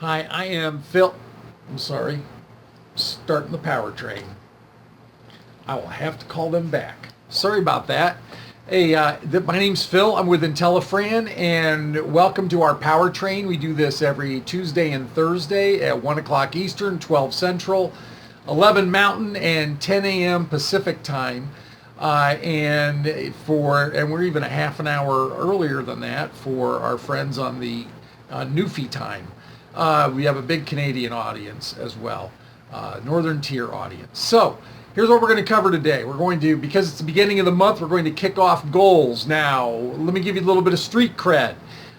Hi, I am Phil. I'm sorry. Starting the Powertrain. I will have to call them back. Sorry about that. Hey, my name's Phil. I'm with IntelliFran, and welcome to our Powertrain. We do this every Tuesday and Thursday at 1 o'clock Eastern, 12 Central, 11 Mountain, and 10 a.m. Pacific time. And we're even a half an hour earlier than that for our friends on the Newfie time. We have a big Canadian audience as well, Northern Tier audience. So here's what we're going to cover today. Because it's the beginning of the month, we're going to kick off goals. Now, let me give you a little bit of street cred.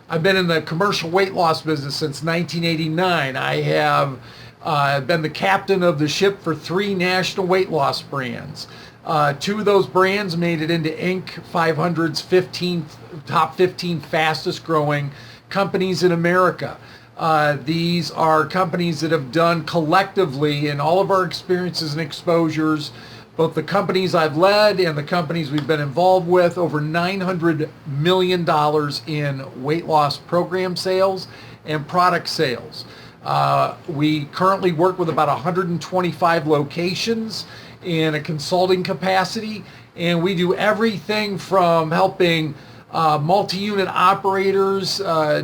I've been in the commercial weight loss business since 1989. I have been the captain of the ship for 3 national weight loss brands. 2 of those brands made it into Inc. 500's top 15 fastest growing companies in America. These are companies that have done collectively, in all of our experiences and exposures, both the companies I've led and the companies we've been involved with, over $900 million in weight loss program sales and product sales. We currently work with about 125 locations in a consulting capacity, and we do everything from helping multi-unit operators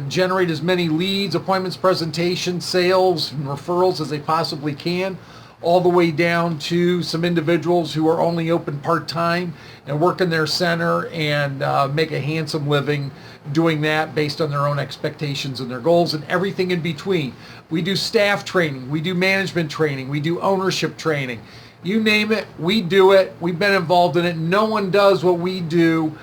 generate as many leads, appointments, presentations, sales, and referrals as they possibly can, all the way down to some individuals who are only open part-time and work in their center and make a handsome living doing that based on their own expectations and their goals, and everything in between. We do staff training, we do management training, we do ownership training. You name it, we do it. We've been involved in it. No one does what we do.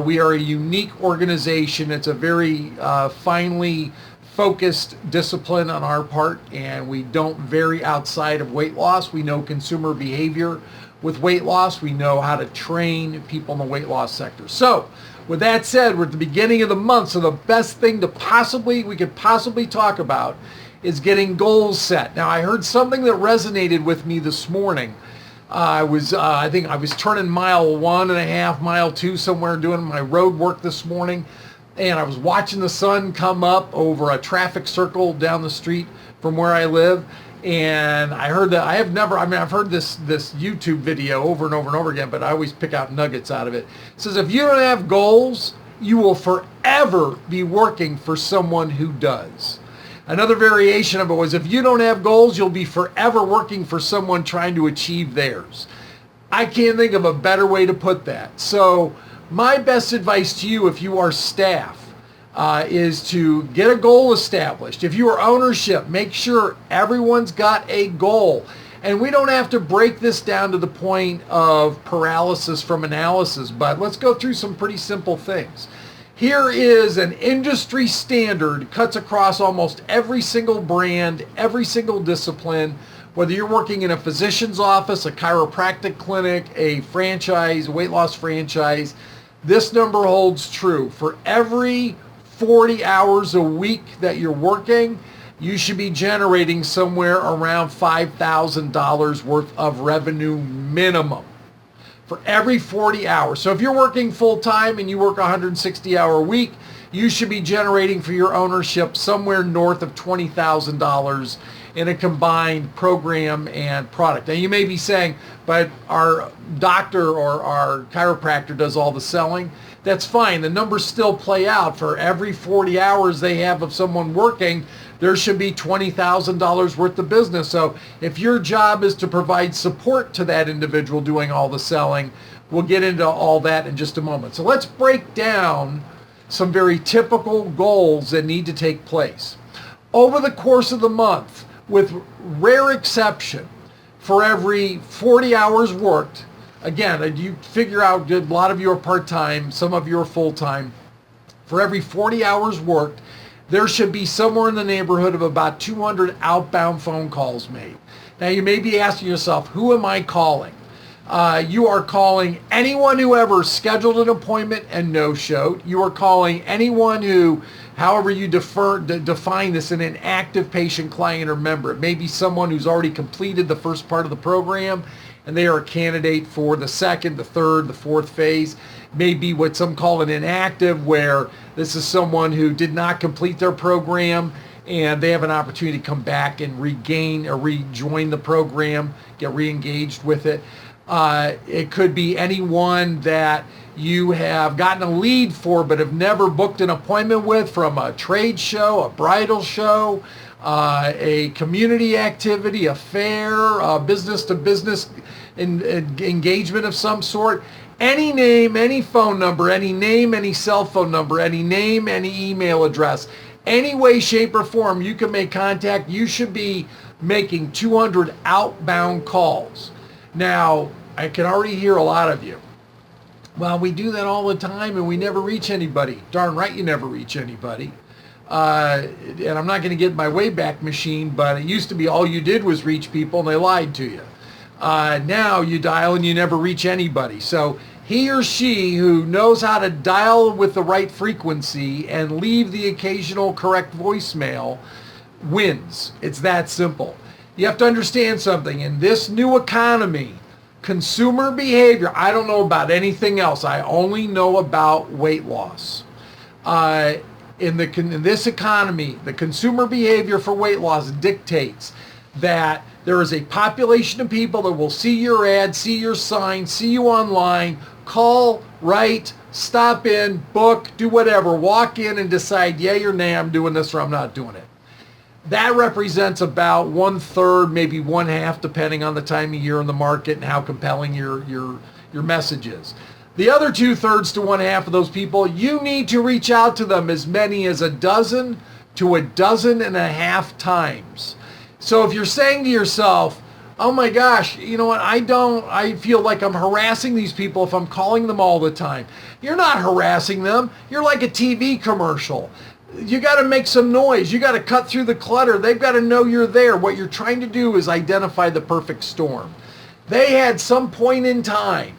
We are a unique organization. It's a very finely focused discipline on our part, and we don't vary outside of weight loss. We know consumer behavior with weight loss. We know how to train people in the weight loss sector. So with that said, we're at the beginning of the month, so the best thing we could possibly talk about is getting goals set. Now, I heard something that resonated with me this morning. I think I was turning mile 1.5, mile 2 somewhere, doing my road work this morning, and I was watching the sun come up over a traffic circle down the street from where I live, and I heard that I've heard this YouTube video over and over and over again, but I always pick out nuggets out of it. It says, if you don't have goals, you will forever be working for someone who does. Another variation of it was, if you don't have goals, you'll be forever working for someone trying to achieve theirs. I can't think of a better way to put that. So my best advice to you, if you are staff, is to get a goal established. If you are ownership, make sure everyone's got a goal. And we don't have to break this down to the point of paralysis from analysis, but let's go through some pretty simple things. Here is an industry standard, cuts across almost every single brand, every single discipline, whether you're working in a physician's office, a chiropractic clinic, a franchise, a weight loss franchise. This number holds true. For every 40 hours a week that you're working, you should be generating somewhere around $5,000 worth of revenue minimum. For every 40 hours. So if you're working full-time and you work a 160-hour week, you should be generating for your ownership somewhere north of $20,000 in a combined program and product. Now you may be saying, but our doctor or our chiropractor does all the selling. That's fine. The numbers still play out. For every 40 hours they have of someone working, there should be $20,000 worth of business. So if your job is to provide support to that individual doing all the selling, we'll get into all that in just a moment. So let's break down some very typical goals that need to take place. Over the course of the month, with rare exception, for every 40 hours worked, again, you figure out a lot of you are part-time, some of you are full-time, for every 40 hours worked, there should be somewhere in the neighborhood of about 200 outbound phone calls made. Now you may be asking yourself, who am I calling? You are calling anyone who ever scheduled an appointment and no-showed. You are calling anyone who, however you define this, an inactive patient, client, or member. It may be someone who's already completed the first part of the program and they are a candidate for the second, the third, the fourth phase. It may be what some call an inactive, where this is someone who did not complete their program and they have an opportunity to come back and regain or rejoin the program, get re-engaged with it. It could be anyone that you have gotten a lead for but have never booked an appointment with, from a trade show, a bridal show, a community activity, a fair, business to business engagement of some sort. Any name, any phone number, any name, any cell phone number, any name, any email address, any way, shape, or form you can make contact. You should be making 200 outbound calls. Now, I can already hear a lot of you. Well, we do that all the time and we never reach anybody. Darn right you never reach anybody. And I'm not going to get my Wayback Machine, but it used to be all you did was reach people and they lied to you. Now you dial and you never reach anybody. So he or she who knows how to dial with the right frequency and leave the occasional correct voicemail wins. It's that simple. You have to understand something. In this new economy, consumer behavior, I don't know about anything else. I only know about weight loss. In this economy, the consumer behavior for weight loss dictates that there is a population of people that will see your ad, see your sign, see you online, call, write, stop in, book, do whatever, walk in and decide, yay or nay, I'm doing this or I'm not doing it. That represents about 1/3, maybe 1/2, depending on the time of year in the market and how compelling your message is. The other 2/3 to 1/2 of those people, you need to reach out to them as many as 12 to 12.5 times. So if you're saying to yourself, oh my gosh, you know what, I feel like I'm harassing these people if I'm calling them all the time. You're not harassing them. You're like a TV commercial. You got to make some noise. You got to cut through the clutter. They've got to know you're there. What you're trying to do is identify the perfect storm. They had some point in time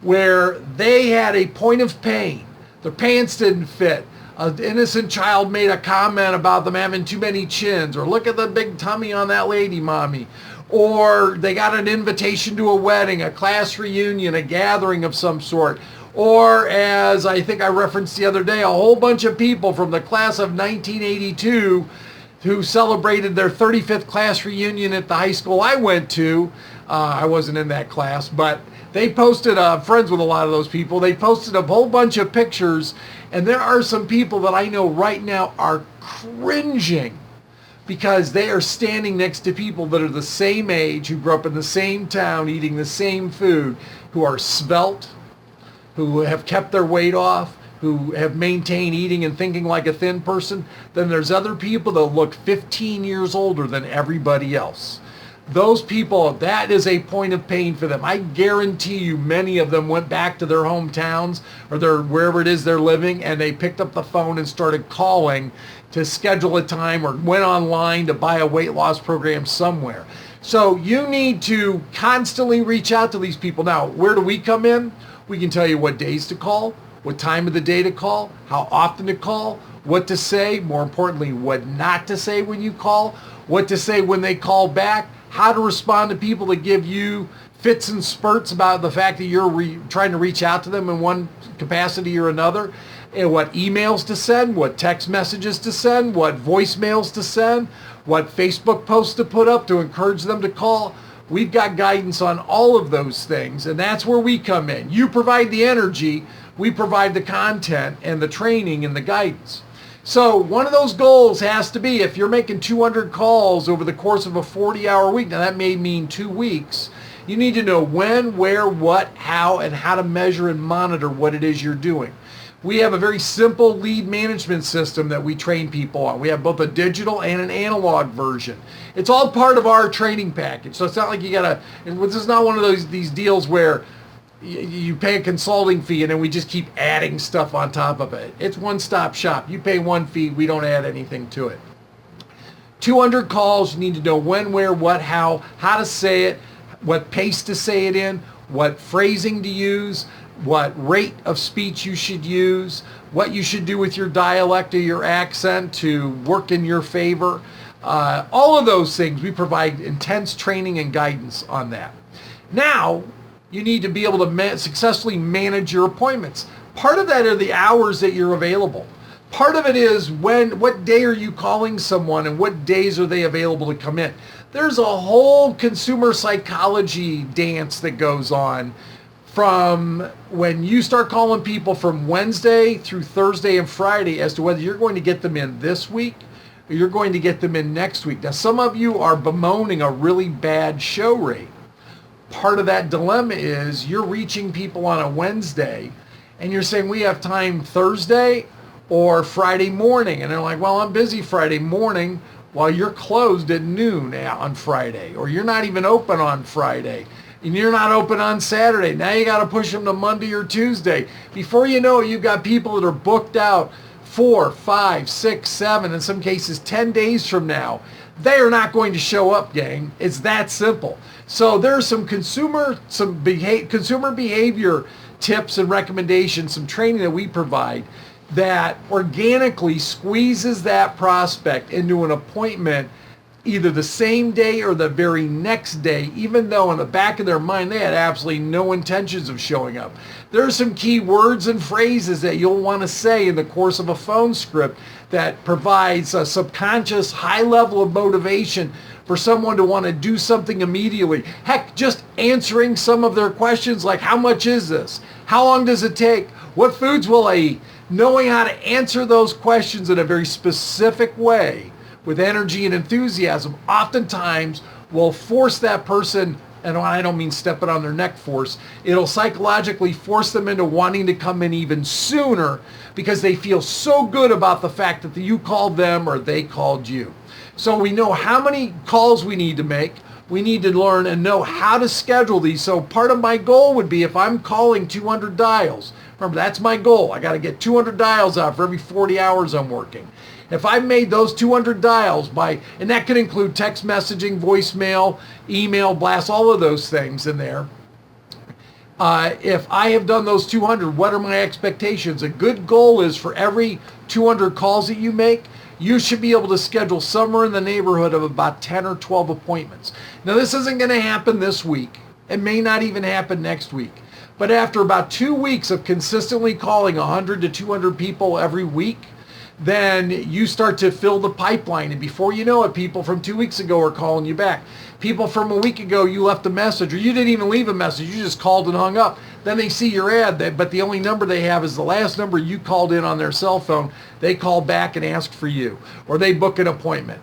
where they had a point of pain. Their pants didn't fit. An innocent child made a comment about them having too many chins, or look at the big tummy on that lady, mommy. Or they got an invitation to a wedding, a class reunion, a gathering of some sort. Or, as I think I referenced the other day, a whole bunch of people from the class of 1982 who celebrated their 35th class reunion at the high school I went to. I wasn't in that class, but they posted, friends with a lot of those people, they posted a whole bunch of pictures, and there are some people that I know right now are cringing because they are standing next to people that are the same age, who grew up in the same town, eating the same food, who are svelte, who have kept their weight off, who have maintained eating and thinking like a thin person. Then there's other people that look 15 years older than everybody else. Those people, that is a point of pain for them. I guarantee you many of them went back to their hometowns or wherever it is they're living, and they picked up the phone and started calling to schedule a time, or went online to buy a weight loss program somewhere. So you need to constantly reach out to these people. Now, where do we come in? We can tell you what days to call, what time of the day to call, how often to call, what to say, more importantly, what not to say when you call, what to say when they call back, how to respond to people that give you fits and spurts about the fact that you're trying to reach out to them in one capacity or another, and what emails to send, what text messages to send, what voicemails to send, what Facebook posts to put up to encourage them to call. We've got guidance on all of those things, and that's where we come in. You provide the energy, we provide the content and the training and the guidance. So one of those goals has to be, if you're making 200 calls over the course of a 40-hour week, now that may mean 2 weeks, you need to know when, where, what, how, and how to measure and monitor what it is you're doing. We have a very simple lead management system that we train people on. We have both a digital and an analog version. It's all part of our training package. So it's not like you gotta, and this is not one of these deals where you pay a consulting fee and then we just keep adding stuff on top of it. It's one-stop shop. You pay one fee, we don't add anything to it. 200 calls, you need to know when, where, what, how to say it, what pace to say it in, what phrasing to use, what rate of speech you should use, what you should do with your dialect or your accent to work in your favor. All of those things, we provide intense training and guidance on that. Now, you need to be able to successfully manage your appointments. Part of that are the hours that you're available. Part of it is what day are you calling someone and what days are they available to come in? There's a whole consumer psychology dance that goes on from when you start calling people from Wednesday through Thursday and Friday as to whether you're going to get them in this week or you're going to get them in next week. Now, some of you are bemoaning a really bad show rate. Part of that dilemma is you're reaching people on a Wednesday and you're saying, we have time Thursday or Friday morning. And they're like, well, I'm busy Friday morning while you're closed at noon on Friday, or you're not even open on Friday. And you're not open on Saturday. Now you got to push them to Monday or Tuesday. Before you know it, you've got people that are booked out 4, 5, 6, 7, in some cases 10 days from now. They are not going to show up, gang. It's that simple. So there's some consumer behavior tips and recommendations, some training that we provide that organically squeezes that prospect into an appointment either the same day or the very next day, even though in the back of their mind they had absolutely no intentions of showing up. There are some key words and phrases that you'll want to say in the course of a phone script that provides a subconscious high level of motivation for someone to want to do something immediately. Heck, just answering some of their questions like, how much is this? How long does it take? What foods will I eat? Knowing how to answer those questions in a very specific way with energy and enthusiasm oftentimes will force that person, and I don't mean step it on their neck force, it'll psychologically force them into wanting to come in even sooner because they feel so good about the fact that you called them or they called you. So we know how many calls we need to make. We need to learn and know how to schedule these. So part of my goal would be if I'm calling 200 dials, remember that's my goal. I got to get 200 dials out for every 40 hours I'm working. If I've made those 200 dials and that could include text messaging, voicemail, email blasts, all of those things in there. If I have done those 200, what are my expectations? A good goal is for every 200 calls that you make, you should be able to schedule somewhere in the neighborhood of about 10 or 12 appointments. Now, this isn't going to happen this week. It may not even happen next week. But after about 2 weeks of consistently calling 100 to 200 people every week, then you start to fill the pipeline. And before you know it, people from 2 weeks ago are calling you back. People from a week ago, you left a message, or you didn't even leave a message. You just called and hung up. Then they see your ad, but the only number they have is the last number you called in on their cell phone. They call back and ask for you, or they book an appointment.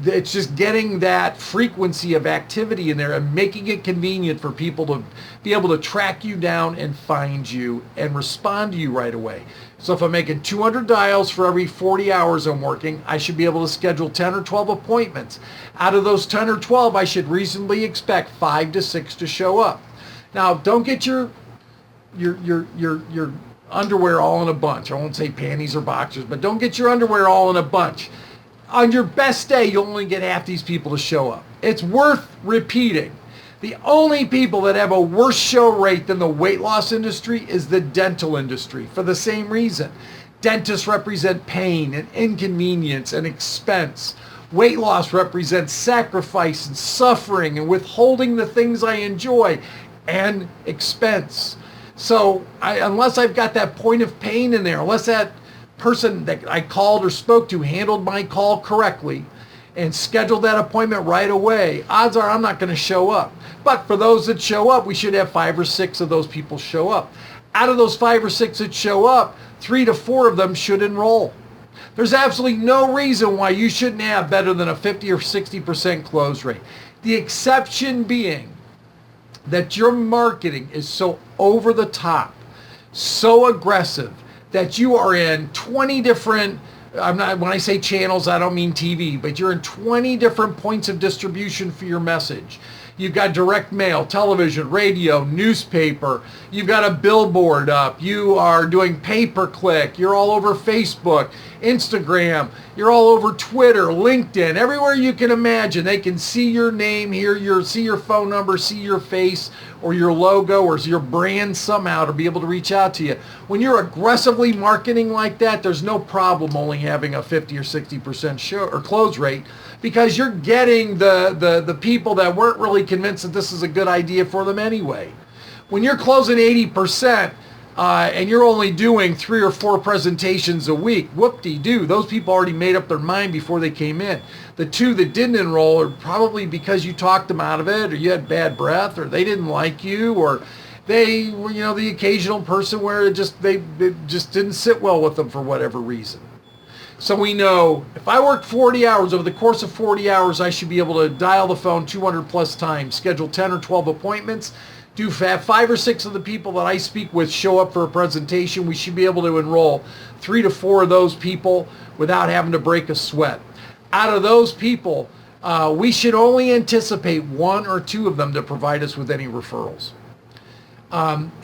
It's just getting that frequency of activity in there and making it convenient for people to be able to track you down and find you and respond to you right away. So if I'm making 200 dials for every 40 hours I'm working, I should be able to schedule 10 or 12 appointments. Out of those 10 or 12, I should reasonably expect 5 to 6 to show up. Now, don't get your underwear all in a bunch. I won't say panties or boxers, but don't get your underwear all in a bunch. On your best day, you'll only get half these people to show up. It's worth repeating. The only people that have a worse show rate than the weight loss industry is the dental industry for the same reason. Dentists represent pain and inconvenience and expense. Weight loss represents sacrifice and suffering and withholding the things I enjoy and expense. So unless I've got that point of pain in there, unless that person that I called or spoke to handled my call correctly and scheduled that appointment right away, odds are I'm not going to show up. But for those that show up, we should have 5 or 6 of those people show up. Out of those 5 or 6 that show up, 3 to 4 of them should enroll. There's absolutely no reason why you shouldn't have better than a 50 or 60% close rate. The exception being that your marketing is so over the top, so aggressive, that you are in 20 different, when I say channels, I don't mean TV, but you're in 20 different points of distribution for your message. You've got direct mail, television, radio, newspaper. You've got a billboard up. You are doing pay-per-click. You're all over Facebook, Instagram. You're all over Twitter, LinkedIn, everywhere you can imagine. They can see your name, see your phone number, see your face or your logo or your brand somehow to be able to reach out to you. When you're aggressively marketing like that, there's no problem only having a 50 or 60% show or close rate, because you're getting the people that weren't really convinced that this is a good idea for them anyway. When you're closing 80%, and you're only doing 3 or 4 presentations a week, whoop-de-doo, those people already made up their mind before they came in. The 2 that didn't enroll are probably because you talked them out of it, or you had bad breath, or they didn't like you, or they were, the occasional person where it just didn't sit well with them for whatever reason. So we know if I work 40 hours, over the course of 40 hours, I should be able to dial the phone 200 plus times, schedule 10 or 12 appointments, have 5 or 6 of the people that I speak with show up for a presentation. We should be able to enroll 3 to 4 of those people without having to break a sweat. Out of those people, we should only anticipate 1 or 2 of them to provide us with any referrals.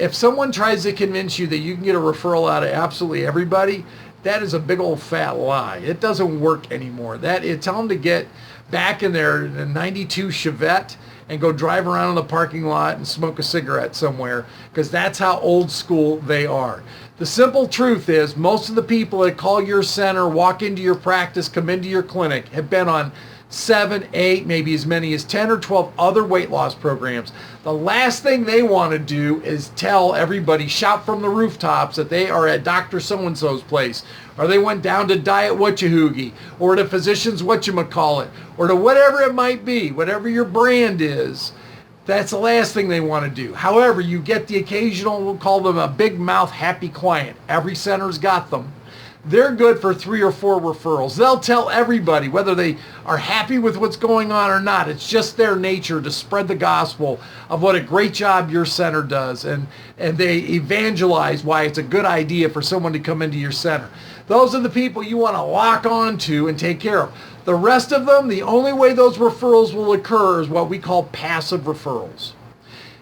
If someone tries to convince you that you can get a referral out of absolutely everybody, that is a big old fat lie. It doesn't work anymore. Tell them to get back in their 92 Chevette and go drive around in the parking lot and smoke a cigarette somewhere, because that's how old school they are. The simple truth is most of the people that call your center, walk into your practice, come into your clinic, have been on 7, 8, maybe as many as 10 or 12 other weight loss programs. The last thing they want to do is tell everybody, shout from the rooftops that they are at Dr. So-and-so's place, or they went down to Diet Whatchahoogie, or to Physicians Whatchamacallit, or to whatever it might be, whatever your brand is. That's the last thing they want to do. However, you get the occasional, we'll call them a big mouth happy client. Every center's got them. They're good for 3 or 4 referrals. They'll tell everybody whether they are happy with what's going on or not. It's just their nature to spread the gospel of what a great job your center does. And they evangelize why it's a good idea for someone to come into your center. Those are the people you want to lock on to and take care of. The rest of them, the only way those referrals will occur is what we call passive referrals.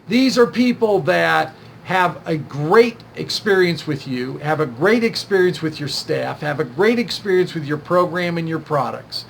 These are people that have a great experience with you, have a great experience with your staff, have a great experience with your program and your products.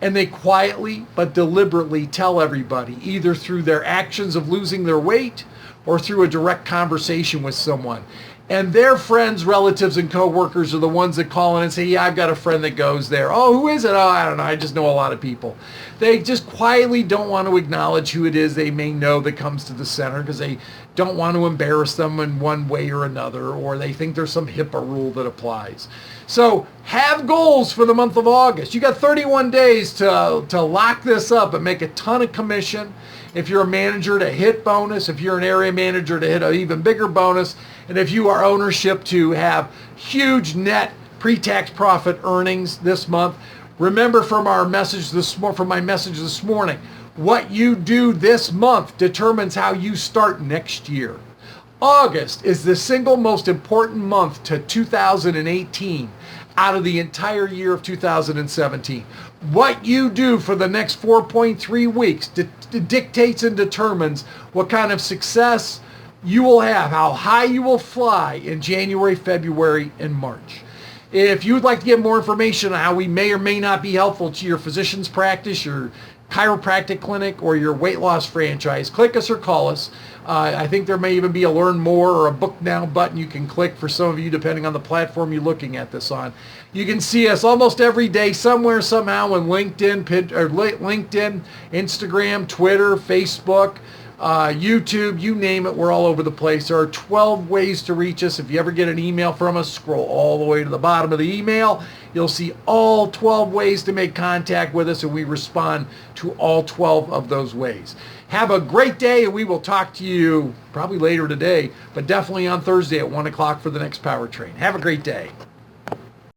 And they quietly but deliberately tell everybody, either through their actions of losing their weight or through a direct conversation with someone. And their friends, relatives, and coworkers are the ones that call in and say, yeah, I've got a friend that goes there. Oh, who is it? Oh, I don't know. I just know a lot of people. They just quietly don't want to acknowledge who it is they may know that comes to the center because they don't want to embarrass them in one way or another, or they think there's some HIPAA rule that applies. So have goals for the month of August. You got 31 days to lock this up and make a ton of commission. If you're a manager, to hit bonus. If you're an area manager, to hit an even bigger bonus. And if you are ownership, to have huge net pre-tax profit earnings this month. Remember from my message this morning, what you do this month determines how you start next year. August is the single most important month to 2018 out of the entire year of 2017. What you do for the next 4.3 weeks dictates and determines what kind of success you will have, how high you will fly in January, February, and March. If you would like to get more information on how we may or may not be helpful to your physician's practice, your chiropractic clinic, or your weight loss franchise, click us or call us. I think there may even be a learn more or a book now button you can click for some of you, depending on the platform you're looking at this on. You can see us almost every day somewhere, somehow, in LinkedIn, Instagram, Twitter, Facebook, YouTube, you name it, we're all over the place. There are 12 ways to reach us. If you ever get an email from us, scroll all the way to the bottom of the email. You'll see all 12 ways to make contact with us, and we respond to all 12 of those ways. Have a great day, and we will talk to you probably later today, but definitely on Thursday at 1 o'clock for the next Powertrain. Have a great day.